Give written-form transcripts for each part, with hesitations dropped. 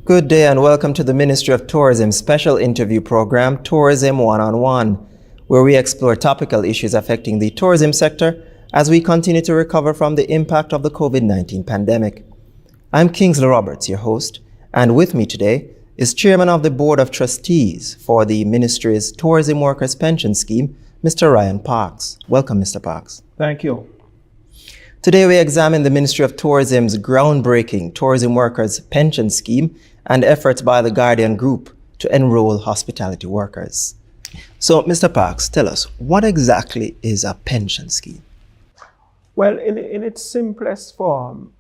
Good day and welcome to the Ministry of Tourism special interview program, Tourism One-on-One, where we explore topical issues affecting the tourism sector as we continue to recover from the impact of the COVID-19 pandemic. I'm Kingsley Roberts, your host, and with me today is Chairman of the Board of Trustees for the Ministry's Tourism Workers Pension Scheme, Mr. Ryan Parks. Welcome, Mr. Parks. Thank you. Today we examine the Ministry of Tourism's groundbreaking Tourism Workers Pension Scheme and efforts by the Guardian Group to enroll hospitality workers. So, Mr. Parks, tell us, what exactly is a pension scheme? Well, in its simplest form,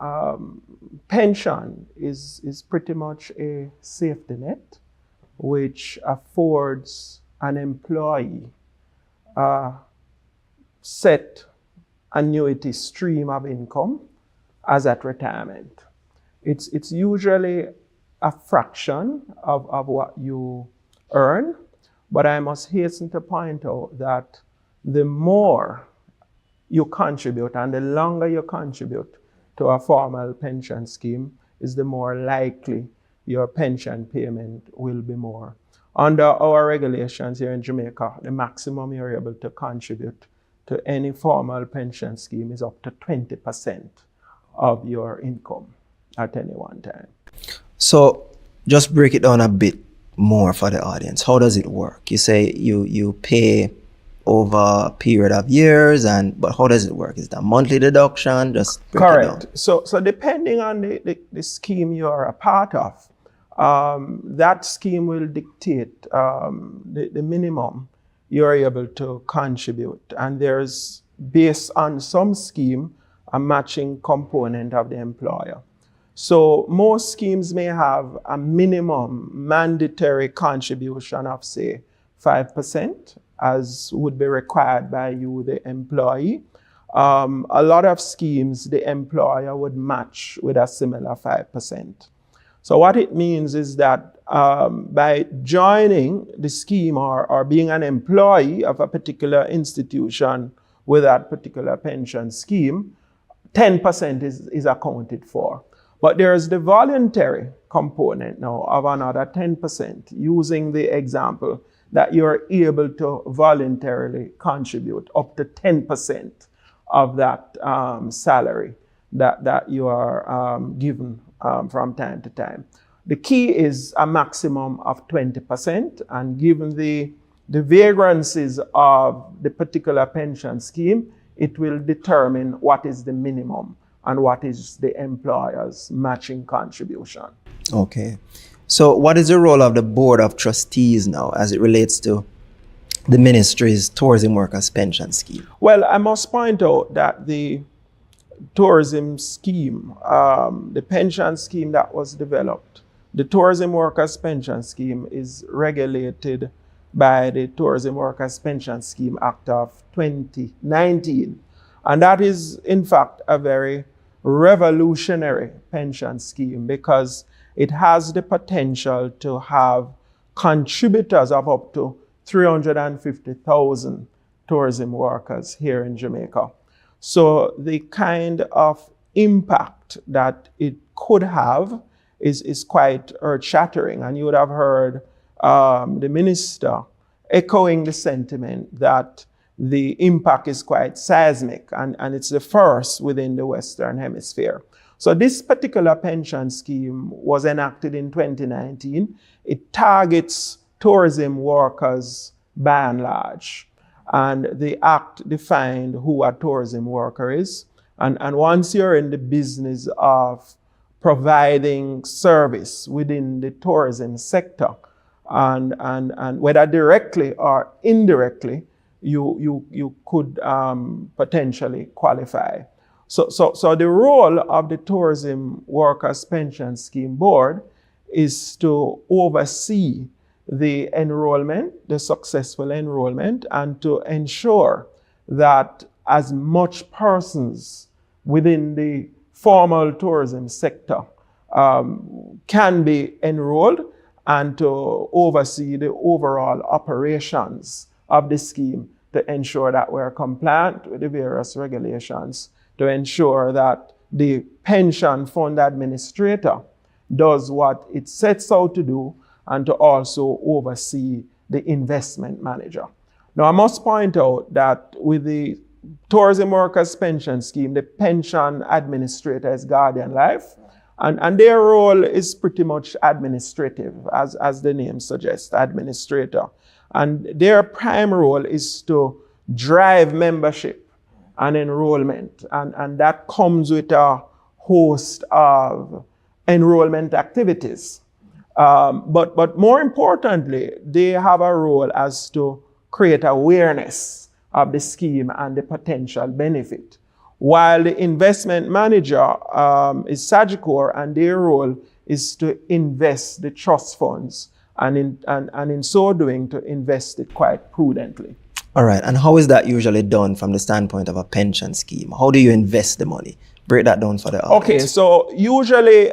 pension is pretty much a safety net which affords an employee a set annuity stream of income as at retirement. It's usually a fraction of what you earn, but I must hasten to point out that the more you contribute and the longer you contribute to a formal pension scheme is the more likely your pension payment will be more. Under our regulations here in Jamaica, the maximum you're able to contribute to any formal pension scheme is up to 20% of your income at any one time. So just break it down a bit more for the audience. How does it work? You say you pay over a period of years, but how does it work? Is that monthly deduction? Just break it down. Correct. So depending on the scheme you are a part of, that scheme will dictate the minimum you're able to contribute. And there's, based on some scheme, a matching component of the employer. So most schemes may have a minimum mandatory contribution of, say, 5%, as would be required by you, the employee. A lot of schemes, the employer would match with a similar 5%. So what it means is that by joining the scheme or being an employee of a particular institution with that particular pension scheme, 10% is accounted for. But there's the voluntary component now of another 10%, using the example that you're able to voluntarily contribute up to 10% of that salary that you are given from time to time. The key is a maximum of 20%, and given the vagrancies of the particular pension scheme, it will determine what is the minimum and what is the employer's matching contribution. Okay. So what is the role of the Board of Trustees now as it relates to the Ministry's Tourism Workers Pension Scheme? Well, I must point out that the tourism scheme, the pension scheme that was developed, the Tourism Workers Pension Scheme is regulated by the Tourism Workers Pension Scheme Act of 2019. And that is, in fact, a very revolutionary pension scheme because it has the potential to have contributors of up to 350,000 tourism workers here in Jamaica. So the kind of impact that it could have is quite earth-shattering. And you would have heard the minister echoing the sentiment that the impact is quite seismic, and it's the first within the Western Hemisphere. So this particular pension scheme was enacted in 2019. It targets tourism workers by and large. And the act defined who a tourism worker is. And once you're in the business of providing service within the tourism sector, and whether directly or indirectly, you could potentially qualify. So the role of the Tourism Workers Pension Scheme Board is to oversee the enrollment, the successful enrollment, and to ensure that as much persons within the formal tourism sector can be enrolled, and to oversee the overall operations of the scheme to ensure that we're compliant with the various regulations, to ensure that the pension fund administrator does what it sets out to do and to also oversee the investment manager. Now, I must point out that with the Tourism Workers Pension Scheme, the pension administrator is Guardian Life, and their role is pretty much administrative, as the name suggests, administrator. And their prime role is to drive membership and enrollment, and that comes with a host of enrollment activities. But more importantly, they have a role as to create awareness of the scheme and the potential benefit. While the investment manager is Sagicor, and their role is to invest the trust funds, and in so doing to invest it quite prudently. All right, and how is that usually done from the standpoint of a pension scheme? How do you invest the money? Break that down for the audience. Okay, so usually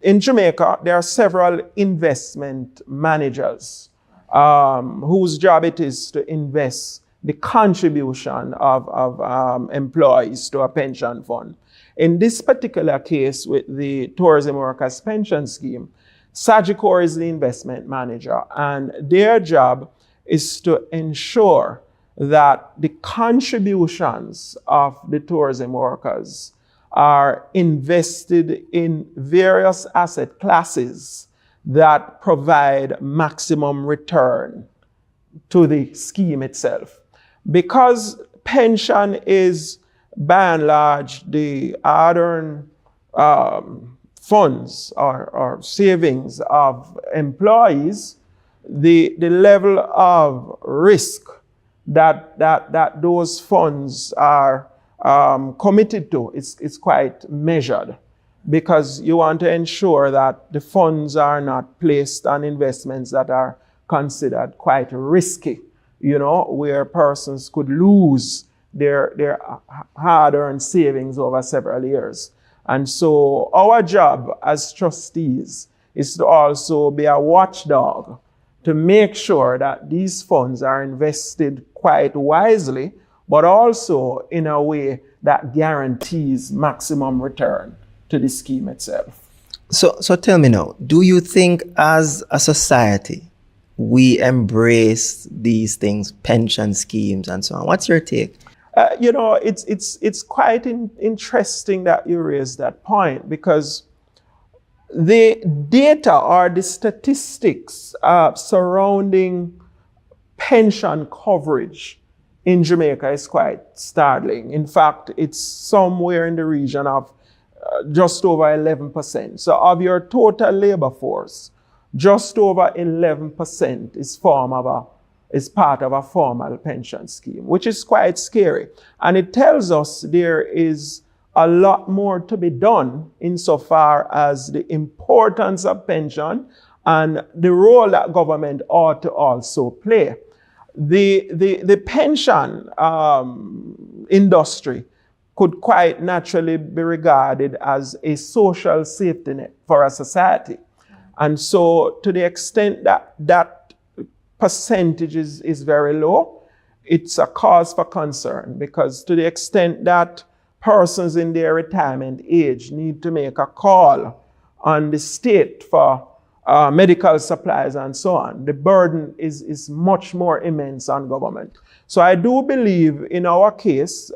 in Jamaica, there are several investment managers whose job it is to invest the contribution of employees to a pension fund. In this particular case with the Tourism Workers Pension Scheme, Sagicor is the investment manager, and their job is to ensure that the contributions of the tourism workers are invested in various asset classes that provide maximum return to the scheme itself. Because pension is, by and large, the hard-earned funds or savings of employees, the level of risk that those funds are committed to is quite measured, because you want to ensure that the funds are not placed on investments that are considered quite risky, where persons could lose their hard-earned savings over several years. And so our job as trustees is to also be a watchdog to make sure that these funds are invested quite wisely, but also in a way that guarantees maximum return to the scheme itself. So tell me now, do you think as a society we embrace these things, pension schemes and so on? What's your take? It's quite interesting that you raise that point, because the data or the statistics surrounding pension coverage in Jamaica is quite startling. In fact, it's somewhere in the region of just over 11%. So of your total labor force, just over 11% is part of a formal pension scheme, which is quite scary. And it tells us there is a lot more to be done insofar as the importance of pension and the role that government ought to also play. The pension industry could quite naturally be regarded as a social safety net for a society. And so to the extent that that percentage is very low, it's a cause for concern, because to the extent that persons in their retirement age need to make a call on the state for medical supplies and so on, the burden is much more immense on government. So I do believe in our case,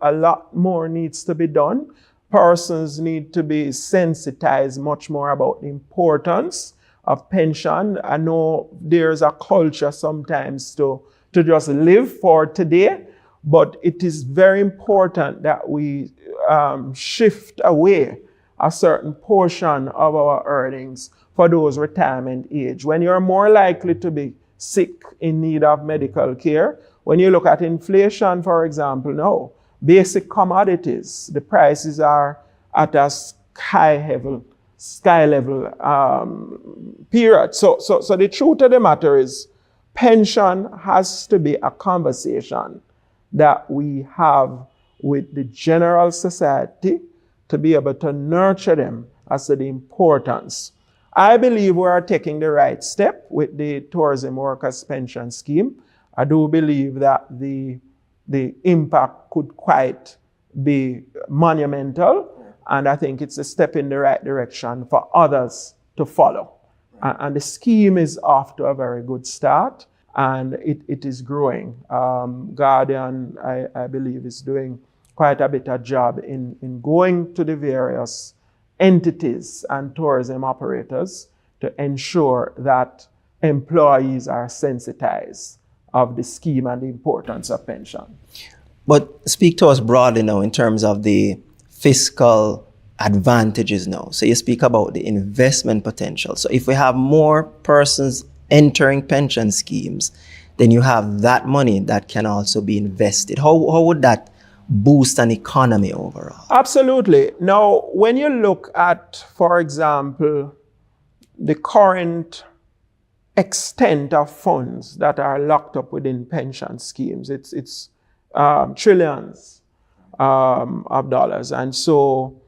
a lot more needs to be done. Persons need to be sensitized much more about the importance of pension. I know there's a culture sometimes to just live for today, but it is very important that we shift away a certain portion of our earnings for those retirement age, when you're more likely to be sick, in need of medical care. When you look at inflation, for example, now, basic commodities, the prices are at a sky level period. So the truth of the matter is, pension has to be a conversation that we have with the general society to be able to nurture them as to the importance. I believe we are taking the right step with the Tourism Workers Pension Scheme. I do believe that the impact could quite be monumental, And I think it's a step in the right direction for others to follow. And the scheme is off to a very good start, and it is growing. Guardian, I believe, is doing quite a bit of job in going to the various entities and tourism operators to ensure that employees are sensitized of the scheme and the importance of pension. But speak to us broadly now in terms of the fiscal advantages now. So you speak about the investment potential. So if we have more persons entering pension schemes, then you have that money that can also be invested. How would that boost an economy overall? Absolutely. Now, when you look at, for example, the current extent of funds that are locked up within pension schemes, it's trillions of dollars. And so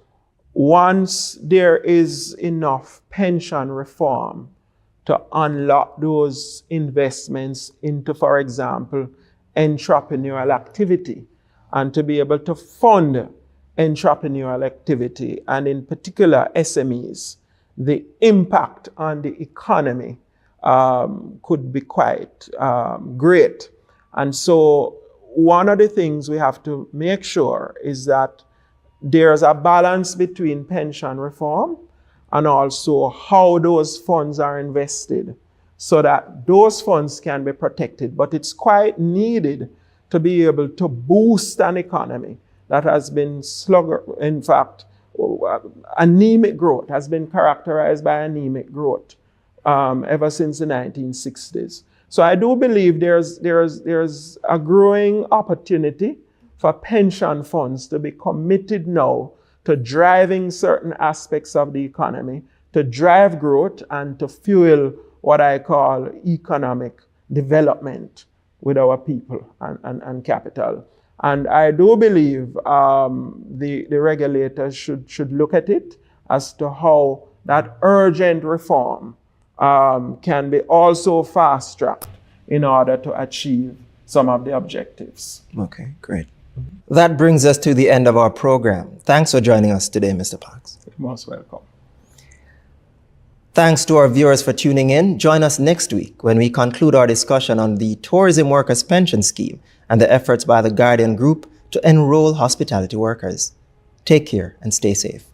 once there is enough pension reform to unlock those investments into, for example, entrepreneurial activity, and to be able to fund entrepreneurial activity, and in particular SMEs, the impact on the economy could be quite great. And so one of the things we have to make sure is that there's a balance between pension reform and also how those funds are invested so that those funds can be protected. But it's quite needed to be able to boost an economy that has been sluggish. In fact, anemic growth has been characterized by anemic growth ever since the 1960s. So I do believe there's a growing opportunity for pension funds to be committed now to driving certain aspects of the economy, to drive growth and to fuel what I call economic development with our people and capital. And I do believe the regulators should look at it as to how that urgent reform can be also fast-tracked in order to achieve some of the objectives. Okay, great. That brings us to the end of our program. Thanks for joining us today, Mr. Parks. You're most welcome. Thanks to our viewers for tuning in. Join us next week when we conclude our discussion on the Tourism Workers Pension Scheme and the efforts by the Guardian Group to enroll hospitality workers. Take care and stay safe.